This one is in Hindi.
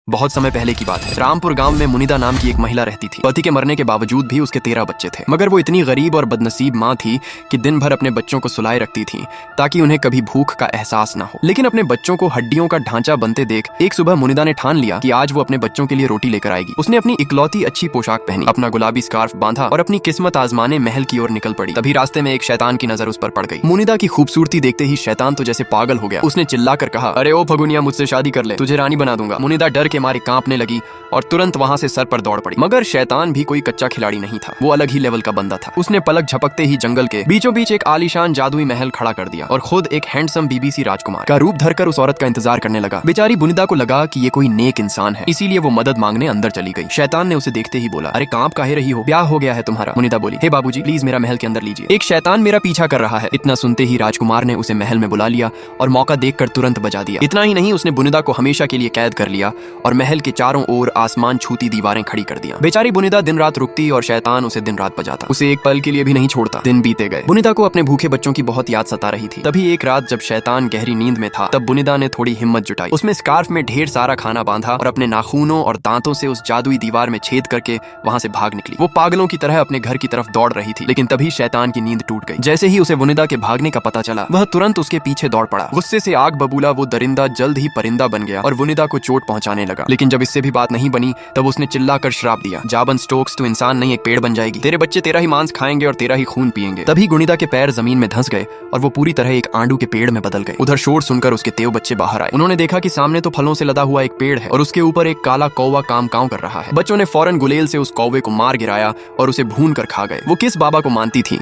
बहुत समय पहले की बात है। रामपुर गांव में मुनिदा नाम की एक महिला रहती थी। पति के मरने के बावजूद भी उसके 13 बच्चे थे, मगर वो इतनी गरीब और बदनसीब माँ थी कि दिन भर अपने बच्चों को सुलाए रखती थी ताकि उन्हें कभी भूख का एहसास ना हो। लेकिन अपने बच्चों को हड्डियों का ढांचा बनते देख एक सुबह मुनिदा ने ठान लिया कि आज वो अपने बच्चों के लिए रोटी लेकर आएगी। उसने अपनी इकलौती अच्छी पोशाक पहनी, अपना गुलाबी स्कार्फ बांधा और अपनी किस्मत आजमाने महल की ओर निकल पड़ी। तभी रास्ते में एक शैतान की नजर उस पर पड़ गई। मुनिदा की खूबसूरती देखते ही शैतान तो जैसे पागल हो गया। उसने चिल्लाकर कहा, अरे ओ फगुनिया, मुझसे शादी कर ले, तुझे रानी बना दूंगा। मुनिदा डर के मारे कांपने लगी और तुरंत वहां से सर पर दौड़ पड़ी। मगर शैतान भी कोई कच्चा खिलाड़ी नहीं था, वो अलग ही लेवल का बंदा था। उसने पलक झपकते ही जंगल के बीचों बीच एक आलीशान जादुई महल खड़ा कर दिया और खुद एक हैंडसम बीबीसी राजकुमार का रूप धरकर उस औरत का इंतजार करने लगा। बेचारी मुनिदा को लगा कि ये कोई नेक इंसान है, इसीलिए वो मदद मांगने अंदर चली गई। शैतान ने उसे देखते ही बोला, अरे कांप काहे रही हो, ब्याह हो गया है तुम्हारा। मुनिदा बोली, हे बाबूजी, प्लीज मेरा महल के अंदर लीजिए, एक शैतान मेरा पीछा कर रहा है। इतना सुनते ही राजकुमार ने उसे महल में बुला लिया और मौका देखकर तुरंत बजा दिया। इतना ही नहीं, उसने बुनिदा को हमेशा के लिए कैद कर लिया और महल के चारों ओर आसमान छूती दीवारें खड़ी कर दिया। बेचारी बुनिदा दिन रात रुकती और शैतान उसे दिन रात बजाता, उसे एक पल के लिए भी नहीं छोड़ता। दिन बीते गए, बुनिदा को अपने भूखे बच्चों की बहुत याद सता रही थी। तभी एक रात जब शैतान गहरी नींद में था, तब बुनिदा ने थोड़ी हिम्मत जुटाई। उसमें स्कार्फ में ढेर सारा खाना बांधा और अपने नाखूनों और दांतों से उस जादुई दीवार में छेद करके वहां से भाग निकली। वो पागलों की तरह अपने घर की तरफ दौड़ रही थी, लेकिन तभी शैतान की नींद टूट गई। जैसे ही उसे बुनिदा के भागने का पता चला, वह तुरंत उसके पीछे दौड़ पड़ा। गुस्से से आग बबूला वो दरिंदा जल्द ही परिंदा बन गया और बुनिदा को चोट पहुंचाने लगा। लेकिन जब इससे भी बात नहीं बनी, तब उसने चिल्लाकर श्राप दिया, जाबन स्टोक्स, तू इंसान नहीं एक पेड़ बन जाएगी, तेरे बच्चे तेरा ही मांस खाएंगे और तेरा ही खून पिएंगे। तभी गुनिदा के पैर जमीन में धंस गए और वो पूरी तरह एक आंडू के पेड़ में बदल गए। उधर शोर सुनकर उसके तेव बच्चे बाहर आए। उन्होंने देखा कि सामने तो फलों से लदा हुआ एक पेड़ है और उसके ऊपर एक काला कौवा काम काव कर रहा है। बच्चों ने फौरन गुलेल से उस कौवे को मार गिराया और उसे भून कर खा गए। वो किस बाबा को मानती थी?